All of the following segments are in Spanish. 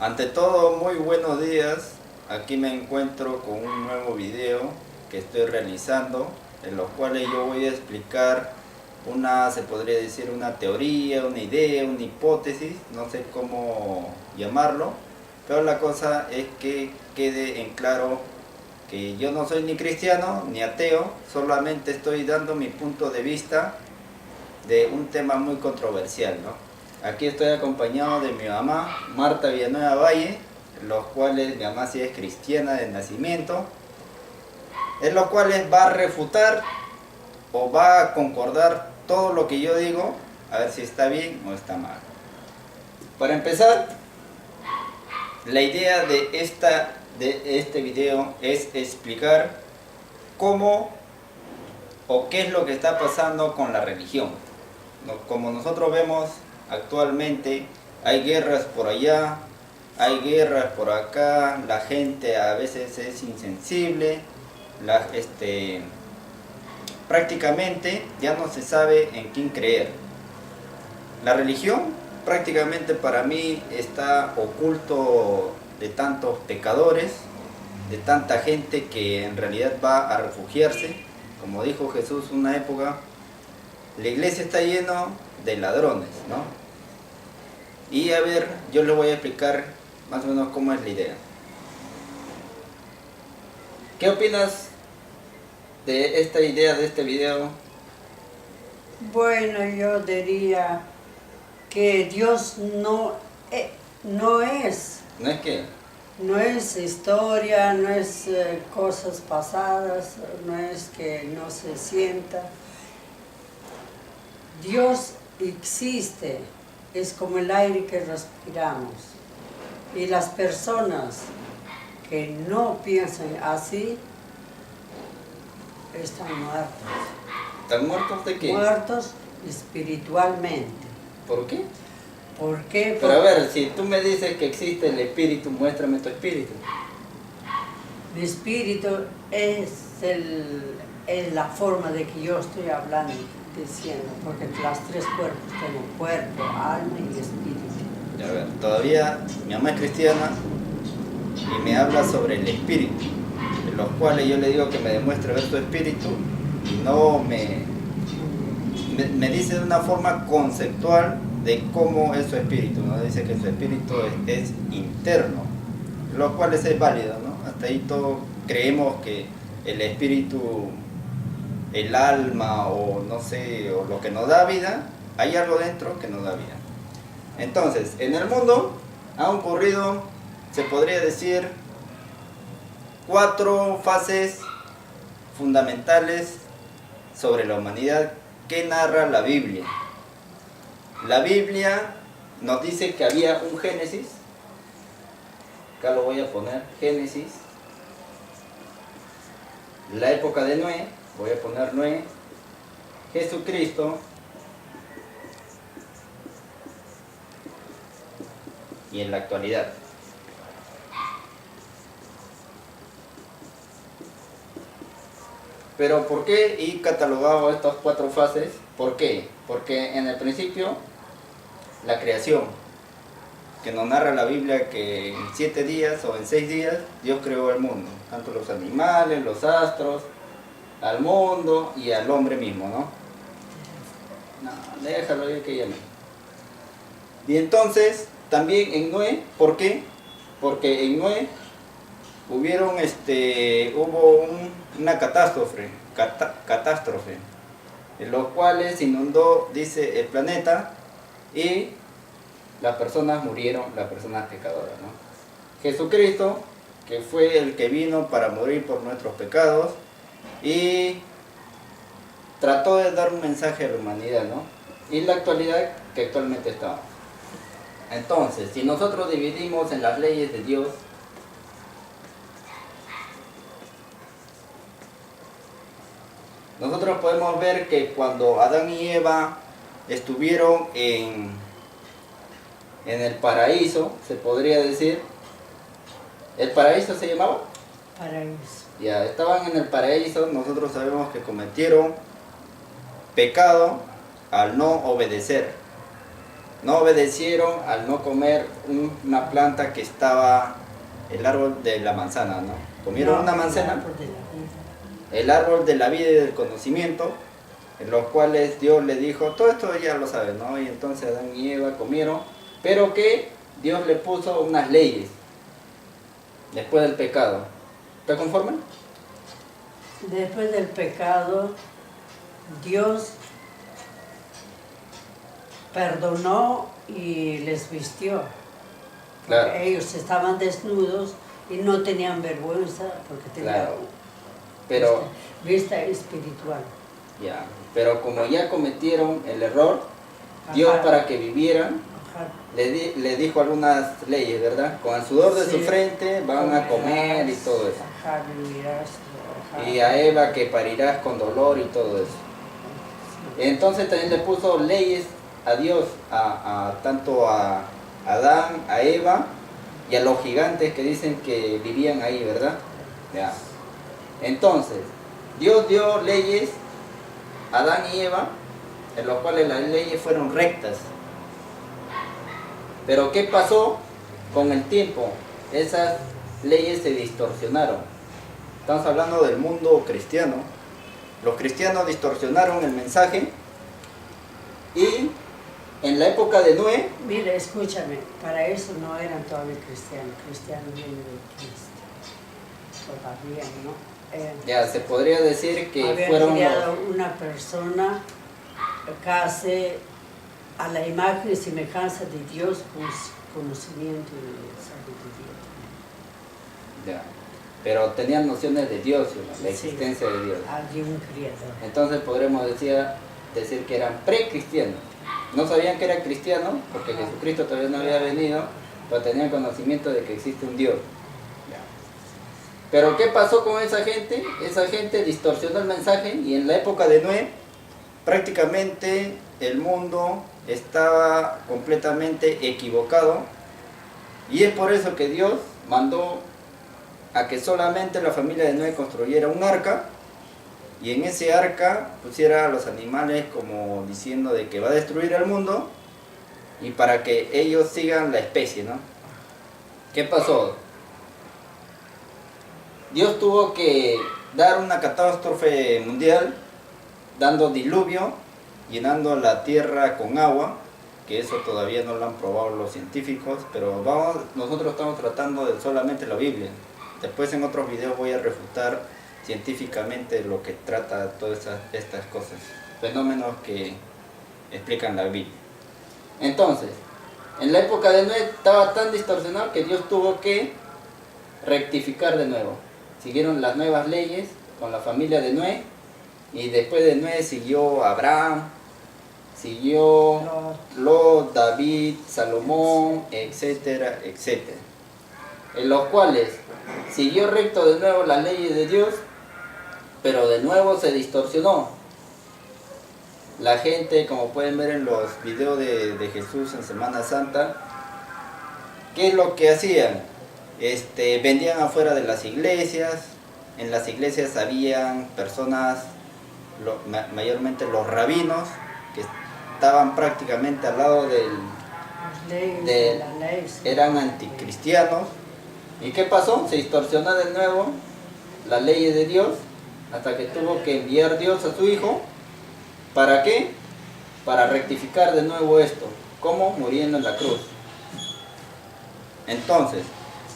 Ante todo, muy buenos días. Aquí me encuentro con un nuevo video que estoy realizando, en los cuales yo voy a explicar se podría decir una teoría, una idea, una hipótesis, no sé cómo llamarlo, pero la cosa es que quede en claro que yo no soy ni cristiano ni ateo, solamente estoy dando mi punto de vista de un tema muy controversial, ¿no? Aquí estoy acompañado de mi mamá, Marta Villanueva Valle, los cuales mi mamá sí es cristiana de nacimiento, en los cuales va a refutar o va a concordar todo lo que yo digo, a ver si está bien o está mal. Para empezar, la idea de este video es explicar cómo o qué es lo que está pasando con la religión. Como nosotros vemos actualmente, hay guerras por allá, hay guerras por acá, la gente a veces es insensible, prácticamente ya no se sabe en quién creer. La religión prácticamente para mí está oculto de tantos pecadores, de tanta gente que en realidad va a refugiarse. Como dijo Jesús una época, la iglesia está llena de ladrones, ¿no? Y a ver, yo les voy a explicar más o menos cómo es la idea. ¿Qué opinas de esta idea, de este video? Bueno, yo diría que Dios no es, ¿No es que? no es historia, no es cosas pasadas, no es que no se sienta. Dios existe, es como el aire que respiramos. Y las personas que no piensan así están muertos. ¿Están muertos de qué? Muertos espiritualmente. ¿Por qué? ¿Por qué? Pero a ver, si tú me dices que existe el espíritu, muéstrame tu espíritu. Mi espíritu es la forma de que yo estoy hablando, diciendo, porque los tres cuerpos tengo cuerpo, alma y espíritu. A ver, todavía mi mamá es cristiana y me habla sobre el espíritu, en los cuales yo le digo que me demuestre ver su espíritu y no me dice de una forma conceptual de cómo es su espíritu, ¿no? Dice que su espíritu es interno, lo cual es válido, ¿no? Hasta ahí todos creemos que el espíritu, el alma o no sé, o lo que nos da vida, hay algo dentro que nos da vida. Entonces, en el mundo han ocurrido, se podría decir, 4 fases fundamentales sobre la humanidad que narra la Biblia. La Biblia nos dice que había un Génesis, acá lo voy a poner, Génesis, la época de Noé, voy a poner Noé, Jesucristo y en la actualidad. Pero ¿por qué he catalogado estas 4 fases? ¿Por qué? Porque en el principio, la creación, que nos narra la Biblia que en 7 días o en 6 días Dios creó el mundo, tanto los animales, los astros, al mundo y al hombre mismo, ¿no? No, déjalo yo que llame. Y entonces, también en Noé, ¿por qué? Porque en Noé hubo una catástrofe, en los cuales se inundó, dice, el planeta y las personas murieron, las personas pecadoras, ¿no? Jesucristo, que fue el que vino para morir por nuestros pecados y trató de dar un mensaje a la humanidad, ¿no? Y la actualidad que actualmente estamos. Entonces, si nosotros dividimos en las leyes de Dios, nosotros podemos ver que cuando Adán y Eva estuvieron en el paraíso, se podría decir, ¿el paraíso se llamaba? Paraíso. Ya, estaban en el paraíso, nosotros sabemos que cometieron pecado al no obedecer. no obedecieron al no comer una planta que estaba, el árbol de la manzana, ¿no? Comieron No, una el manzana, árbol de la vida. el árbol de la vida y del conocimiento, en los cuales Dios le dijo, todo esto ya lo saben, ¿no? Y entonces Adán y Eva comieron, pero que Dios le puso unas leyes después del pecado. ¿Está conforme? Después del pecado, Dios perdonó y les vistió. Claro. Porque ellos estaban desnudos y no tenían vergüenza porque tenían Claro. Pero, vista espiritual. ya, pero como ya cometieron el error, Dios Ajá. para que vivieran, Ajá. le dijo algunas leyes, ¿verdad? Con el sudor de Sí. su frente van a comer y todo eso. Ajá, vivirás, ajá. Y a Eva que parirás con dolor y todo eso. Entonces también le puso leyes a Dios, tanto a Adán, a Eva y a los gigantes que dicen que vivían ahí, ¿verdad? Ya. Entonces, Dios dio leyes a Adán y Eva, en los cuales las leyes fueron rectas. Pero ¿qué pasó con el tiempo? Esas leyes se distorsionaron. Estamos hablando del mundo cristiano. Los cristianos distorsionaron el mensaje y en la época de Noé, Mira, escúchame, para eso no eran todavía cristianos, cristianos vienen de Cristo, todavía no. ya se podría decir que Habían fueron creado una persona casi a la imagen y semejanza de Dios con conocimiento y sabiduría. ya, pero tenían nociones de Dios, la Sí. existencia de Dios. Había un creador. Entonces podremos decir que eran precristianos. No sabían que eran cristianos porque Jesucristo todavía no había venido, pero tenían conocimiento de que existe un Dios. Pero ¿qué pasó con esa gente? Esa gente distorsionó el mensaje y en la época de Noé prácticamente el mundo estaba completamente equivocado y es por eso que Dios mandó a que solamente la familia de Noé construyera un arca y en ese arca pusiera a los animales como diciendo de que va a destruir el mundo y para que ellos sigan la especie, ¿no? ¿Qué pasó? Dios tuvo que dar una catástrofe mundial, dando diluvio, llenando la tierra con agua, que eso todavía no lo han probado los científicos, pero nosotros estamos tratando de solamente la Biblia. Después en otros videos voy a refutar científicamente lo que trata todas estas cosas, fenómenos que explican la Biblia. Entonces, en la época de Noé estaba tan distorsionado que Dios tuvo que rectificar de nuevo. Siguieron las nuevas leyes con la familia de Noé y después de Noé siguió Abraham, siguió Lot, David, Salomón, etcétera, etcétera. En los cuales siguió recto de nuevo las leyes de Dios, pero de nuevo se distorsionó. La gente, como pueden ver en los videos de Jesús en Semana Santa, ¿qué es lo que hacían? Vendían afuera de las iglesias. En las iglesias habían personas, mayormente los rabinos, que estaban prácticamente al lado eran anticristianos. ¿Y qué pasó? Se distorsionó de nuevo las leyes de Dios, hasta que tuvo que enviar Dios a su Hijo. ¿Para qué? Para rectificar de nuevo esto. ¿Cómo? Muriendo en la cruz. Entonces,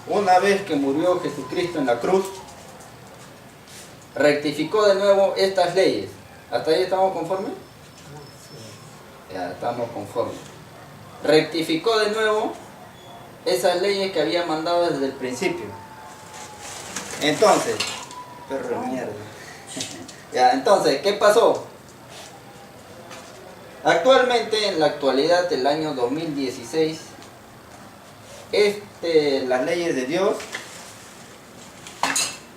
una vez que murió Jesucristo en la cruz, rectificó de nuevo estas leyes. ¿Hasta ahí estamos conformes? Ya estamos conformes. Rectificó de nuevo esas leyes que había mandado desde el principio. Entonces, perro de mierda. Ya, entonces, ¿qué pasó? Actualmente, en la actualidad del año 2016, las leyes de Dios.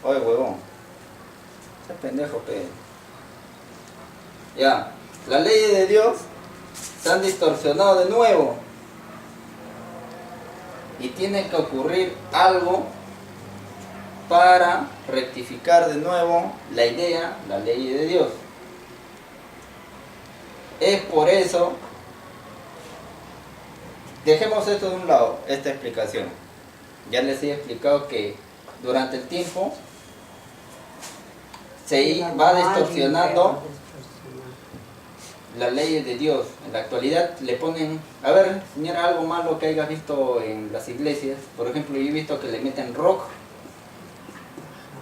Oye, huevón. Ese pendejo, ya, las leyes de Dios se han distorsionado de nuevo. Y tiene que ocurrir algo para rectificar de nuevo la idea, la ley de Dios. Es por eso dejemos esto de un lado, esta explicación. Ya les he explicado que durante el tiempo se va distorsionando las leyes de Dios. En la actualidad le ponen, a ver, señora, algo malo que hayas visto en las iglesias. Por ejemplo, yo he visto que le meten rock,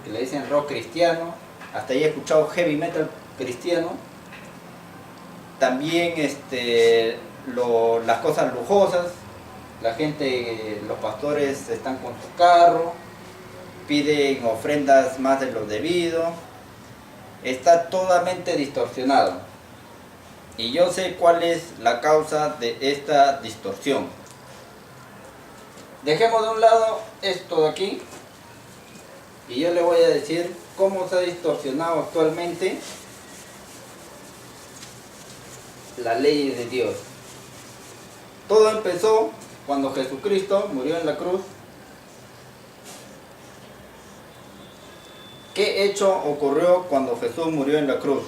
que le dicen rock cristiano, hasta ahí he escuchado heavy metal cristiano. También las cosas lujosas, la gente, los pastores están con su carro, piden ofrendas más de lo debido, está totalmente distorsionado. Y yo sé cuál es la causa de esta distorsión. Dejemos de un lado esto de aquí y yo le voy a decir cómo se ha distorsionado actualmente las leyes de Dios. Todo empezó cuando Jesucristo murió en la cruz. ¿Qué hecho ocurrió cuando Jesús murió en la cruz?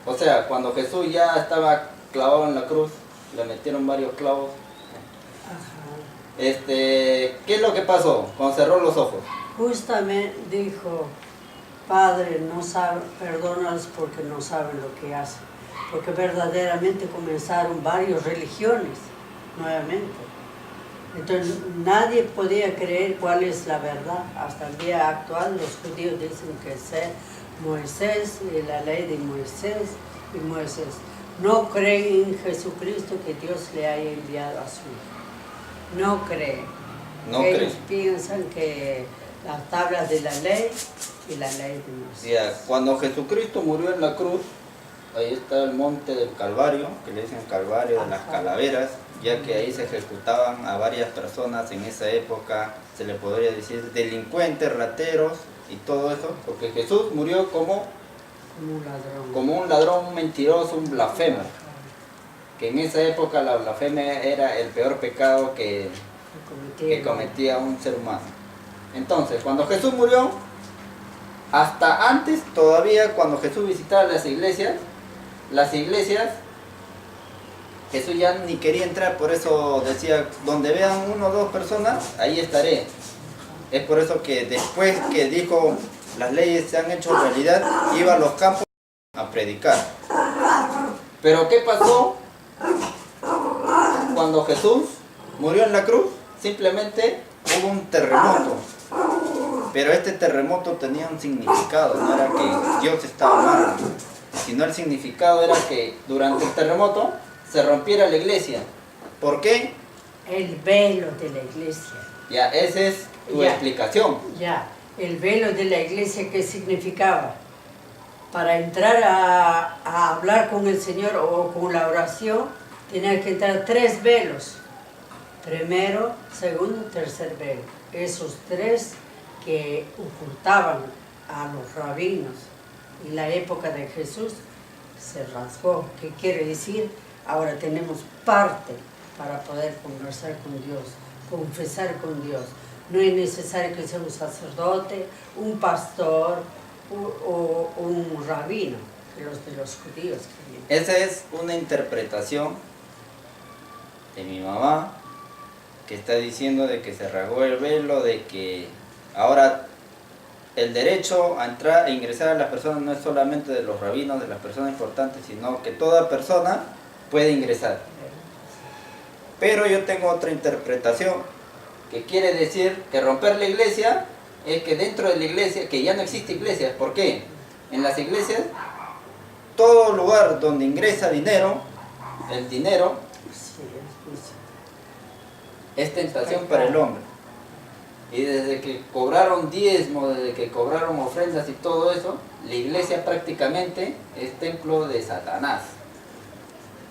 O sea, cuando Jesús ya estaba clavado en la cruz, le metieron varios clavos. Ajá. ¿Qué es lo que pasó cuando cerró los ojos? Justamente dijo, Padre, no saben, perdónalos porque no saben lo que hacen. Porque verdaderamente comenzaron varias religiones nuevamente. Entonces nadie podía creer cuál es la verdad. Hasta el día actual los judíos dicen que es Moisés y la ley de Moisés y Moisés. No creen en Jesucristo que Dios le haya enviado a su Hijo. No creen. Ellos piensan que las tablas de la ley y la ley de Moisés. Ya, cuando Jesucristo murió en la cruz, ahí está el monte del Calvario, que le dicen Calvario de las Calaveras, ya que ahí se ejecutaban a varias personas en esa época, se le podría decir delincuentes, rateros y todo eso, porque Jesús murió como un ladrón, un mentiroso, un blasfemo, que en esa época la blasfemia era el peor pecado que cometía un ser humano. Entonces, cuando Jesús murió, hasta antes todavía, cuando Jesús visitaba las iglesias, Jesús ya ni quería entrar, por eso decía, donde vean 1 o 2 personas, ahí estaré. Es por eso que después que dijo, las leyes se han hecho realidad, iba a los campos a predicar. Pero ¿qué pasó cuando Jesús murió en la cruz? Simplemente hubo un terremoto. Pero este terremoto tenía un significado, no era que Dios estaba mal, sino el significado era que durante el terremoto se rompiera la iglesia. ¿Por qué? El velo de la iglesia. Ya, esa es tu explicación. Ya, el velo de la iglesia, ¿qué significaba? Para entrar a hablar con el Señor o con la oración, tenía que entrar 3 velos. Primero, segundo, tercer velo. Esos 3 que ocultaban a los rabinos. En la época de Jesús se rasgó. ¿Qué quiere decir? Ahora tenemos parte para poder conversar con Dios, confesar con Dios. No es necesario que sea un sacerdote, un pastor o un rabino, los de los judíos. Esa es una interpretación de mi mamá, que está diciendo de que se rasgó el velo, de que ahora el derecho a entrar e ingresar a las personas no es solamente de los rabinos, de las personas importantes, sino que toda persona puede ingresar. Pero yo tengo otra interpretación, que quiere decir que romper la iglesia es que dentro de la iglesia, que ya no existe iglesia. ¿Por qué? En las iglesias, todo lugar donde ingresa dinero, el dinero es tentación para el hombre. Y desde que cobraron diezmo, desde que cobraron ofrendas y todo eso, la iglesia prácticamente es templo de Satanás.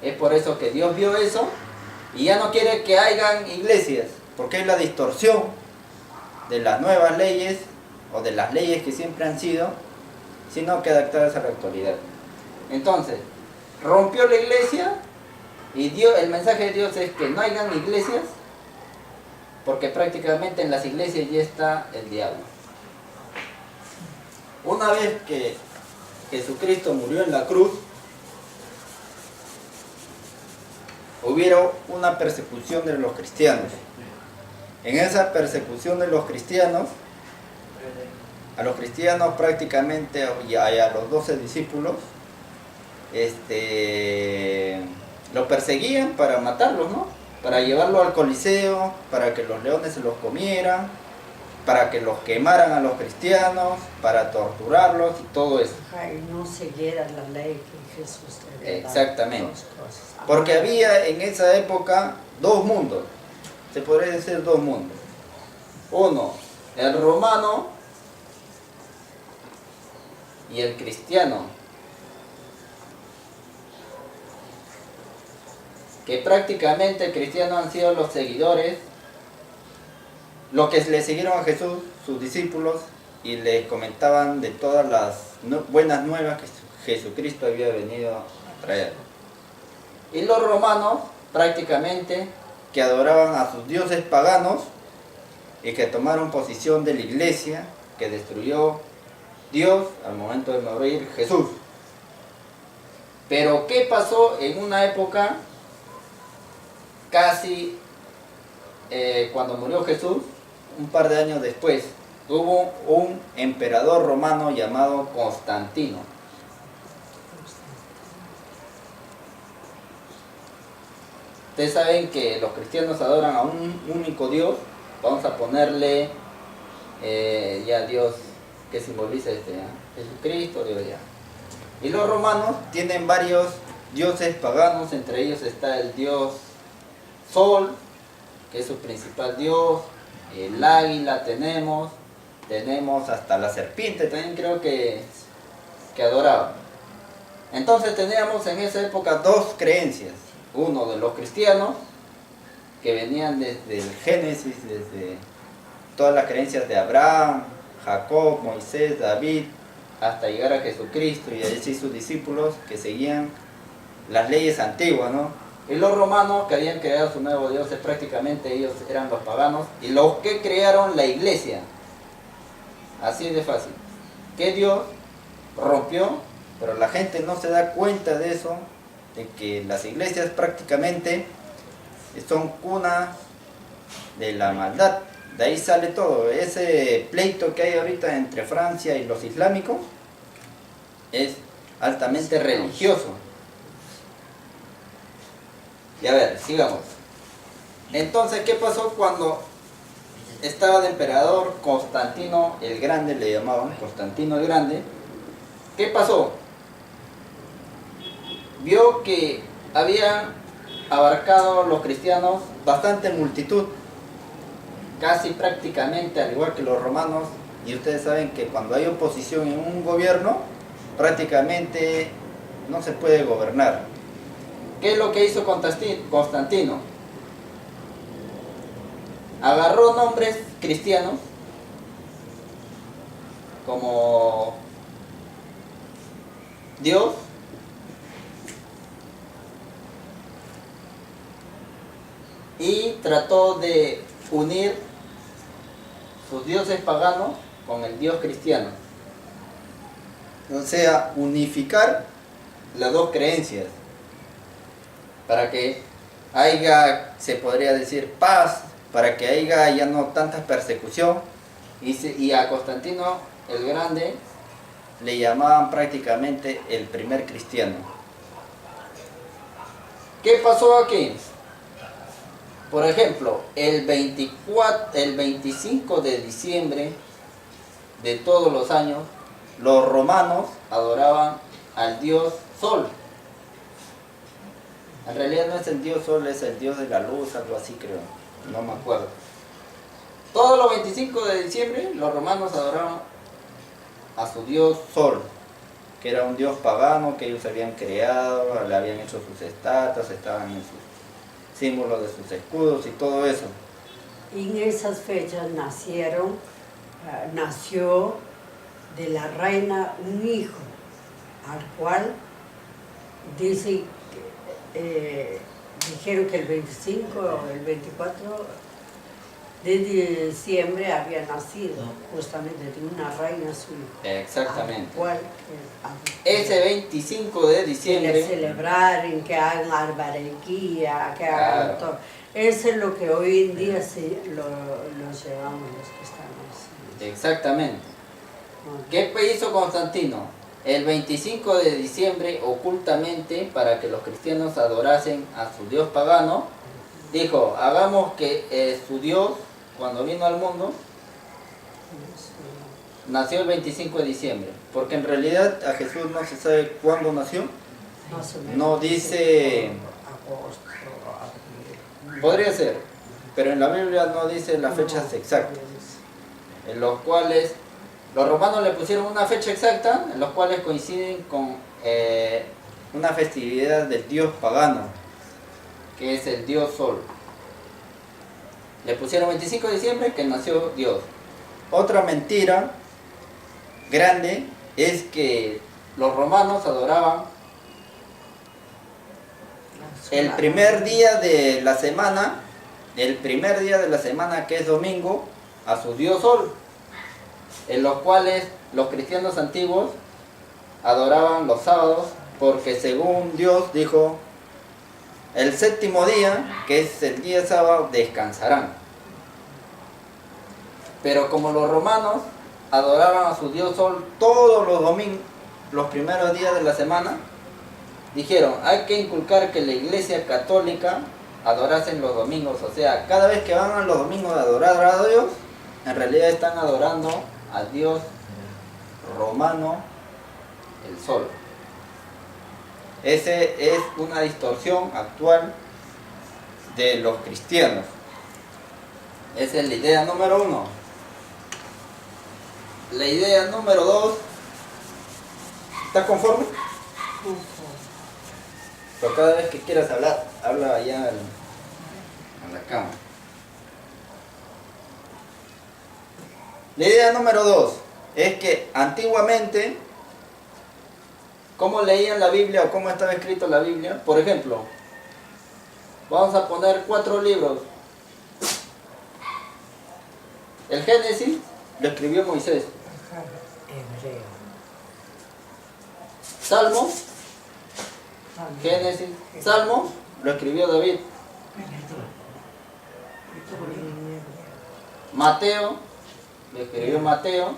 Es por eso que Dios vio eso y ya no quiere que hayan iglesias, porque es la distorsión de las nuevas leyes o de las leyes que siempre han sido, sino que adaptadas a la actualidad. Entonces, rompió la iglesia y el mensaje de Dios es que no hayan iglesias, porque prácticamente en las iglesias ya está el diablo. Una vez que Jesucristo murió en la cruz, hubieron una persecución de los cristianos. En esa persecución de los cristianos, a los cristianos prácticamente y a los 12 discípulos, lo perseguían para matarlos, ¿no? Para llevarlo al Coliseo, para que los leones se los comieran, para que los quemaran a los cristianos, para torturarlos y todo eso. Y no siguieran la ley que Jesús le había dado. Exactamente. Porque había en esa época dos mundos, se podría decir dos mundos. Uno, el romano y el cristiano, que prácticamente cristianos han sido los seguidores, los que le siguieron a Jesús, sus discípulos, y les comentaban de todas las buenas nuevas que Jesucristo había venido a traer. Y los romanos, prácticamente, que adoraban a sus dioses paganos y que tomaron posición de la iglesia que destruyó Dios al momento de morir Jesús. Pero ¿qué pasó en una época casi cuando murió Jesús? Un par de años después, hubo un emperador romano llamado Constantino. Ustedes saben que los cristianos adoran a un único Dios. Vamos a ponerle ya Dios que simboliza Jesucristo, Dios ya. Y los romanos tienen varios dioses paganos, entre ellos está el dios Sol, que es su principal dios, el águila tenemos hasta la serpiente, también creo que adoraban. Entonces teníamos en esa época dos creencias, uno de los cristianos, que venían desde el Génesis, desde todas las creencias de Abraham, Jacob, Moisés, David, hasta llegar a Jesucristo y así sus discípulos que seguían las leyes antiguas, ¿no? Y los romanos que habían creado su nuevo Dios, prácticamente ellos eran los paganos y los que crearon la iglesia. Así de fácil. Que Dios rompió, pero la gente no se da cuenta de eso, de que las iglesias prácticamente son cunas de la maldad. De ahí sale todo. Ese pleito que hay ahorita entre Francia y los islámicos es altamente religioso. Y a ver, sigamos. Entonces, ¿qué pasó cuando estaba de emperador Constantino el Grande? Le llamaban Constantino el Grande. ¿Qué pasó? Vio que había abarcado los cristianos bastante multitud, casi prácticamente al igual que los romanos, y ustedes saben que cuando hay oposición en un gobierno, prácticamente no se puede gobernar. ¿Qué es lo que hizo Constantino? Agarró nombres cristianos como Dios, y trató de unir sus dioses paganos con el Dios cristiano. O sea, unificar las dos creencias para que haya, se podría decir, paz, para que haya ya no tanta persecución. Y a Constantino el Grande le llamaban prácticamente el primer cristiano. ¿Qué pasó aquí? Por ejemplo, el 25 de diciembre de todos los años, los romanos adoraban al dios Sol. En realidad no es el dios Sol, es el dios de la luz, algo así creo, no me acuerdo. Todos los 25 de diciembre los romanos adoraban a su dios Sol, que era un dios pagano que ellos habían creado, le habían hecho sus estatuas, estaban en sus símbolos de sus escudos y todo eso. Y en esas fechas nació de la reina un hijo, al cual dice, dijeron que el 25 o el 24 de diciembre había nacido justamente de una reina su hijo. Exactamente. Al cual Ese 25 de que diciembre, celebrar, que hagan albarequía, que hagan claro, todo. Eso es lo que hoy en día lo llevamos los cristianos. exactamente. ¿Qué hizo Constantino? El 25 de diciembre, ocultamente, para que los cristianos adorasen a su dios pagano, dijo, hagamos que su dios, cuando vino al mundo, nació el 25 de diciembre. Porque en realidad a Jesús no se sabe cuándo nació. No dice... Podría ser, pero en la Biblia no dice las fechas exactas, en los cuales los romanos le pusieron una fecha exacta, en los cuales coinciden con una festividad del dios pagano, que es el dios Sol. Le pusieron 25 de diciembre que nació Dios. Otra mentira grande es que los romanos adoraban el primer día de la semana, que es domingo, a su dios Sol, en los cuales los cristianos antiguos adoraban los sábados, porque según Dios dijo, el séptimo día, que es el día sábado, descansarán. Pero como los romanos adoraban a su dios Sol todos los domingos, los primeros días de la semana, dijeron, hay que inculcar que la iglesia católica adorasen los domingos. O sea, cada vez que van a los domingos a adorar a Dios, en realidad están adorando al dios romano, el Sol. Esa es una distorsión actual de los cristianos. Esa es la idea número 1. La idea número 2. ¿Estás conforme? Pero cada vez que quieras hablar, habla allá a la cama. La idea número 2 es que antiguamente, ¿cómo leían la Biblia o cómo estaba escrito la Biblia? Por ejemplo, vamos a poner 4 libros. El Génesis lo escribió Moisés. Hebreo. Salmos, Génesis, Salmos lo escribió David. Mateo lo escribió Mateo.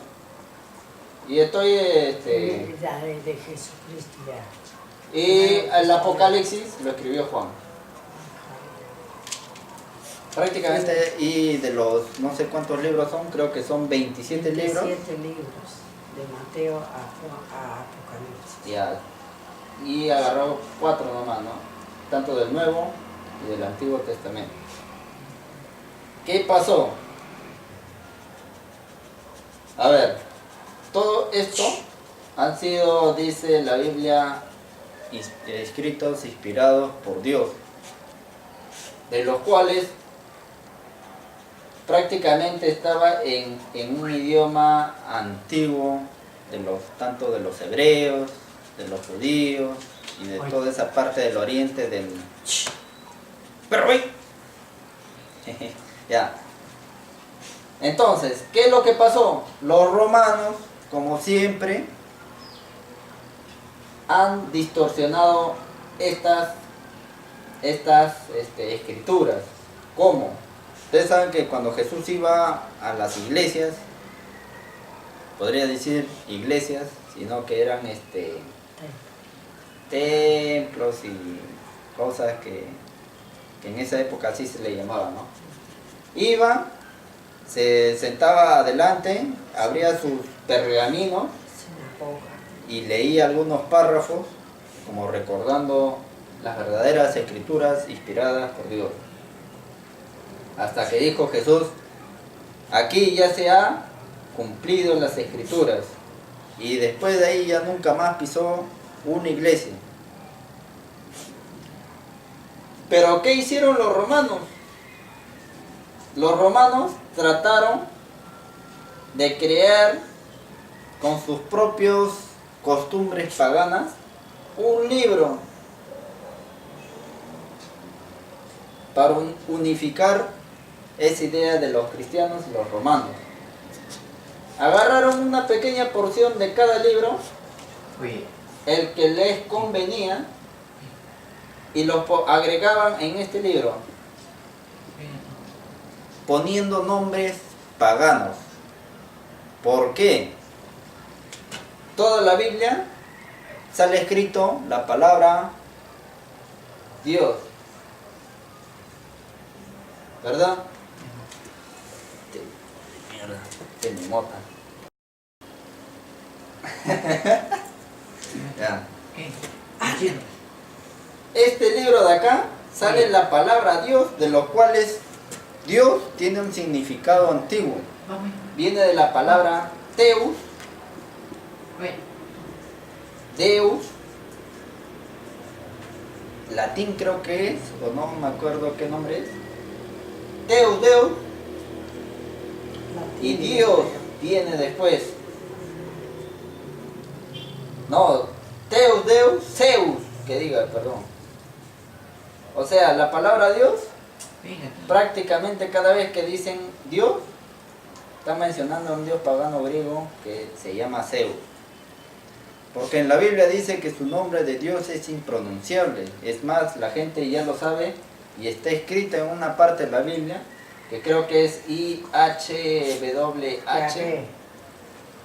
Y estoy De Jesucristo ya. y el Apocalipsis lo escribió Juan. Prácticamente, y de los no sé cuántos libros son, creo que son 27 libros. 27 libros, de Mateo a Apocalipsis. Y agarró 4 nomás, ¿no? Tanto del Nuevo y del Antiguo Testamento. ¿Qué pasó? A ver, todo esto han sido, dice la Biblia, escritos, inspirados por Dios, de los cuales prácticamente estaba en un idioma antiguo, tanto de los hebreos, de los judíos y de toda esa parte del oriente del... ¡Pero güey! Ya. Entonces, ¿qué es lo que pasó? Los romanos, como siempre, han distorsionado estas escrituras. ¿Cómo? Ustedes saben que cuando Jesús iba a las iglesias, podría decir iglesias, sino que eran templos y cosas que en esa época así se le llamaba, ¿no? Iba, se sentaba adelante, abría sus pergaminos y leía algunos párrafos, como recordando las verdaderas escrituras inspiradas por Dios. Hasta que dijo Jesús, aquí ya se ha cumplido las escrituras. Y después de ahí ya nunca más pisó una iglesia. Pero ¿qué hicieron los romanos? Los romanos trataron de crear con sus propios costumbres paganas un libro para unificar esa idea de los cristianos y los romanos. Agarraron una pequeña porción de cada libro, el que les convenía, y los agregaban en este libro, poniendo nombres paganos. ¿Por qué? Toda la Biblia sale escrito la palabra Dios, ¿verdad? Mierda, tiene mota. Ya. Este libro de acá sale la palabra Dios, de los cuales Dios tiene un significado antiguo. Viene de la palabra Teus, Deus, latín creo que es, o no me acuerdo qué nombre es. Deus, Deus, y Dios viene después. No, Deus, Deus, Zeus, que diga, perdón. O sea, la palabra Dios, prácticamente cada vez que dicen Dios, está mencionando a un dios pagano griego que se llama Zeus. Porque en la Biblia dice que su nombre de Dios es impronunciable. Es más, la gente ya lo sabe y está escrita en una parte de la Biblia, que creo que es IHWH,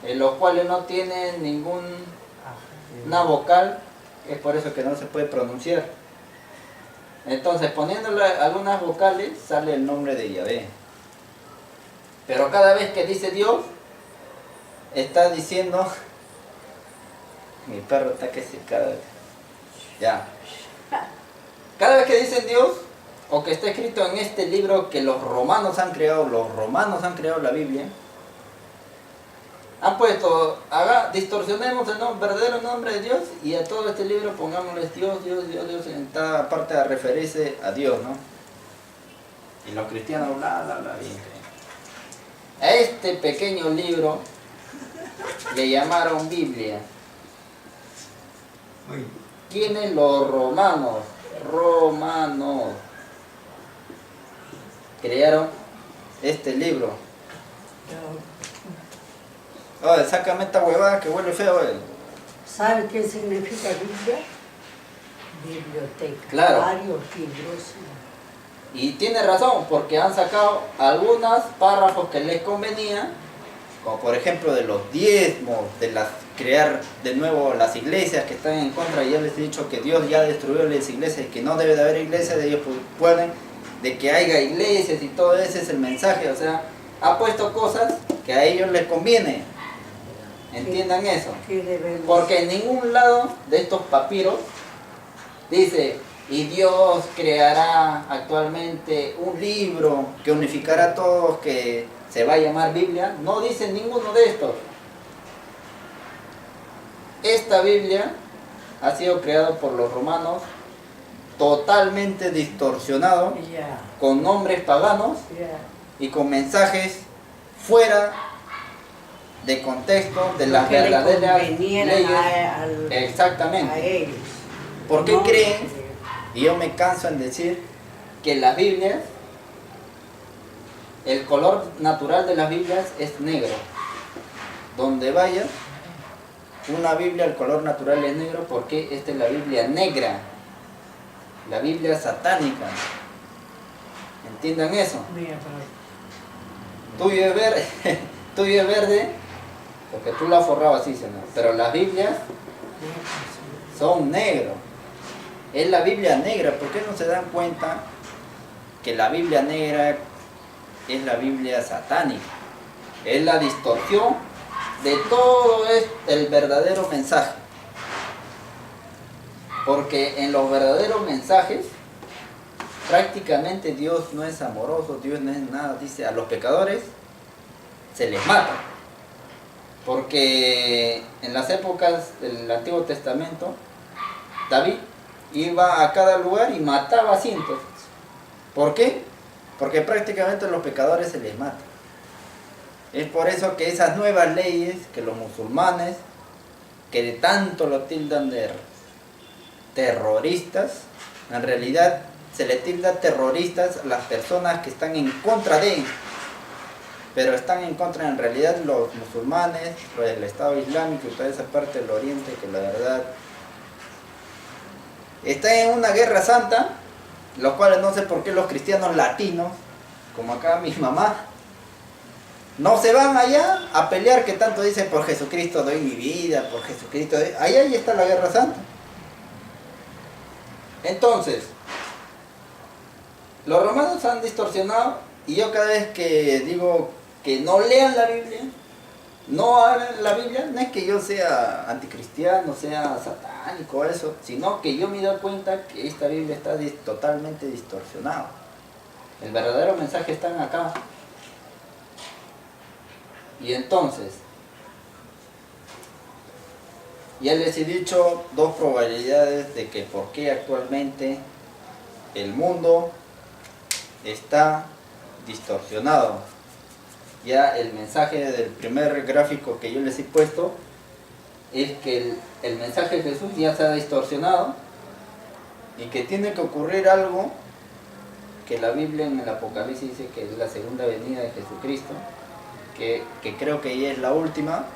en los cuales no tienen ninguna vocal, es por eso que no se puede pronunciar. Entonces, poniéndole algunas vocales, sale el nombre de Yahvé. Pero cada vez que dice Dios, está diciendo... Mi perro está que se cae. Ya. Cada vez que dicen Dios, o que está escrito en este libro que los romanos han creado la Biblia, han puesto, distorsionemos el verdadero nombre de Dios y a todo este libro pongámosles Dios, Dios, Dios, Dios, en cada parte a referirse a Dios, ¿no? Y los cristianos, bla, bla, bla, bien. A este pequeño libro le llamaron Biblia. ¿Quiénes? Los romanos. Romanos crearon este libro. Oye, sácame esta huevada que huele feo. ¿Sabe qué significa Biblia? Biblioteca. Claro. Varios libros. Y tiene razón, porque han sacado algunos párrafos que les convenía, como por ejemplo de los diezmos, de crear de nuevo las iglesias que están en contra. Ya les he dicho que Dios ya destruyó las iglesias y que no debe de haber iglesias, de ellos pueden, de que haya iglesias y todo ese es el mensaje. O sea, ha puesto cosas que a ellos les conviene. Entiendan eso. Porque en ningún lado de estos papiros dice, y Dios creará actualmente un libro que unificará a todos, que se va a llamar Biblia. No dice ninguno de estos. Esta Biblia ha sido creada por los romanos, totalmente distorsionado, con nombres paganos y con mensajes fuera de contexto de las verdaderas leyes. Exactamente. A ellos. ¿Por qué creen? Y yo me canso en decir que las Biblias, el color natural de las Biblias es negro. Donde vaya una Biblia, el color natural es negro, porque esta es la Biblia negra, la Biblia satánica. ¿Entiendan eso? Tuyo es verde, tuyo es verde, porque tú la has forrado así, Señor. Pero las Biblias son negros. Es la Biblia negra. ¿Por qué no se dan cuenta que la Biblia negra es la Biblia satánica? Es la distorsión de todo el verdadero mensaje. Porque en los verdaderos mensajes prácticamente Dios no es amoroso, Dios no es nada. Dice, a los pecadores se les mata. Porque en las épocas del Antiguo Testamento, David iba a cada lugar y mataba a cientos. ¿Por qué? Porque prácticamente a los pecadores se les mata. Es por eso que esas nuevas leyes que los musulmanes, que de tanto lo tildan de terroristas, en realidad se le tilda terroristas a las personas que están en contra de, pero están en contra en realidad los musulmanes, el Estado Islámico y toda esa parte del Oriente que la verdad está en una guerra santa, los cuales no sé por qué los cristianos latinos, como acá mi mamá, no se van allá a pelear, que tanto dicen por Jesucristo doy mi vida, por Jesucristo doy... Ahí está la guerra santa. Entonces, los romanos han distorsionado, y yo cada vez que digo que no lean la Biblia, no abran la Biblia, no es que yo sea anticristiano, sea satánico o eso, sino que yo me doy cuenta que esta Biblia está totalmente distorsionada. El verdadero mensaje está acá. Y entonces, ya les he dicho dos probabilidades de que por qué actualmente el mundo está distorsionado. Ya el mensaje del primer gráfico que yo les he puesto es que el mensaje de Jesús ya se ha distorsionado y que tiene que ocurrir algo que la Biblia en el Apocalipsis dice que es la segunda venida de Jesucristo, que creo que ya es la última,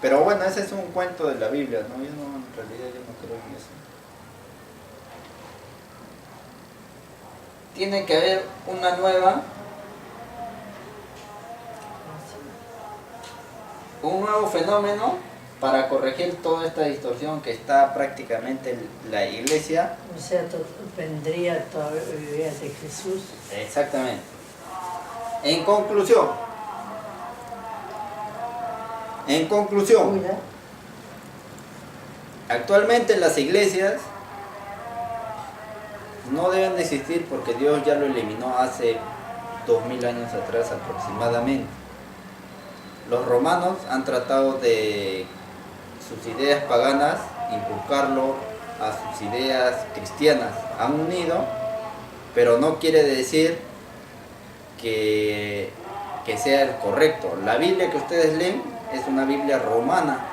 pero bueno, ese es un cuento de la Biblia, ¿no? En realidad yo no creo en eso. Tiene que haber un nuevo fenómeno para corregir toda esta distorsión que está prácticamente en la iglesia. O sea, vendría todavía de Jesús. Exactamente. En conclusión, actualmente las iglesias no deben de existir porque Dios ya lo eliminó hace 2000 años atrás aproximadamente. Los romanos han tratado de sus ideas paganas inculcarlo a sus ideas cristianas. Han unido, pero no quiere decir que sea el correcto. La Biblia que ustedes leen es una Biblia romana,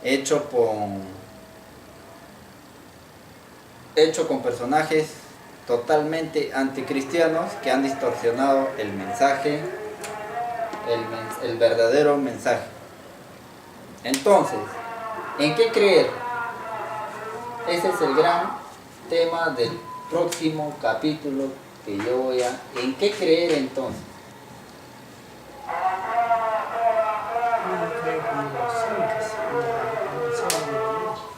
hecho con personajes totalmente anticristianos que han distorsionado el mensaje, el verdadero mensaje. Entonces, ¿en qué creer? Ese es el gran tema del próximo capítulo que yo voy a... ¿En qué creer entonces?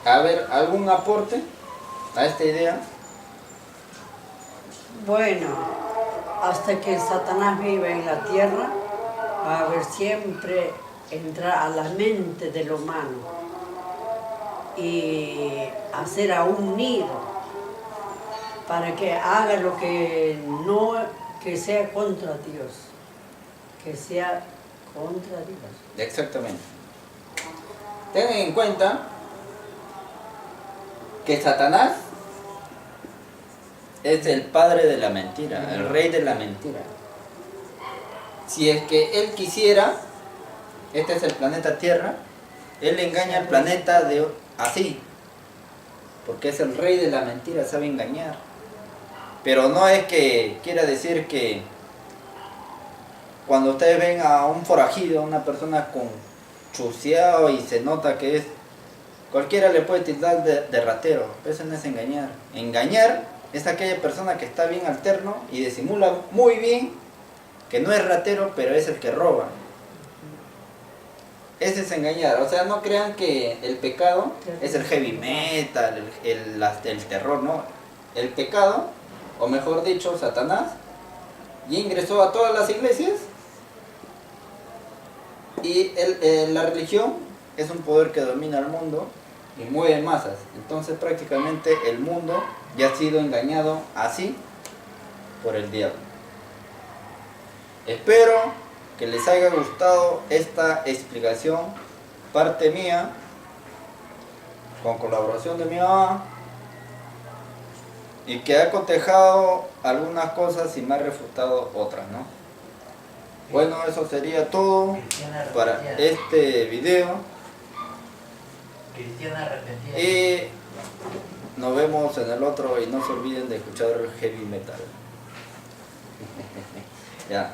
A ver, ¿algún aporte a esta idea? Bueno, hasta que Satanás vive en la tierra, va a haber siempre entrar a la mente del humano y hacer a un nido para que haga lo que no, que sea contra Dios, que sea contra Dios. Exactamente. Tengan en cuenta que Satanás es el padre de la mentira, el rey de la mentira. Si es que él quisiera, este es el planeta Tierra, él engaña al planeta así, porque es el rey de la mentira, sabe engañar. Pero no es que quiera decir que cuando ustedes ven a un forajido, a una persona con chuceado y se nota que es, cualquiera le puede tildar de ratero, eso no es engañar. Engañar es aquella persona que está bien alterno y disimula muy bien que no es ratero, pero es el que roba. Ese es engañar. O sea, no crean que el pecado es el heavy metal, el terror, no. El pecado, o mejor dicho, Satanás, ya ingresó a todas las iglesias y la religión es un poder que domina el mundo y mueve masas. Entonces prácticamente el mundo ya ha sido engañado así por el diablo. Espero que les haya gustado esta explicación, parte mía, con colaboración de mi mamá, y que ha cotejado algunas cosas y me ha refutado otras, ¿no? Bueno, eso sería todo para este video. Cristiana arrepentida. Y Nos vemos en el otro y no se olviden de escuchar heavy metal. Ya.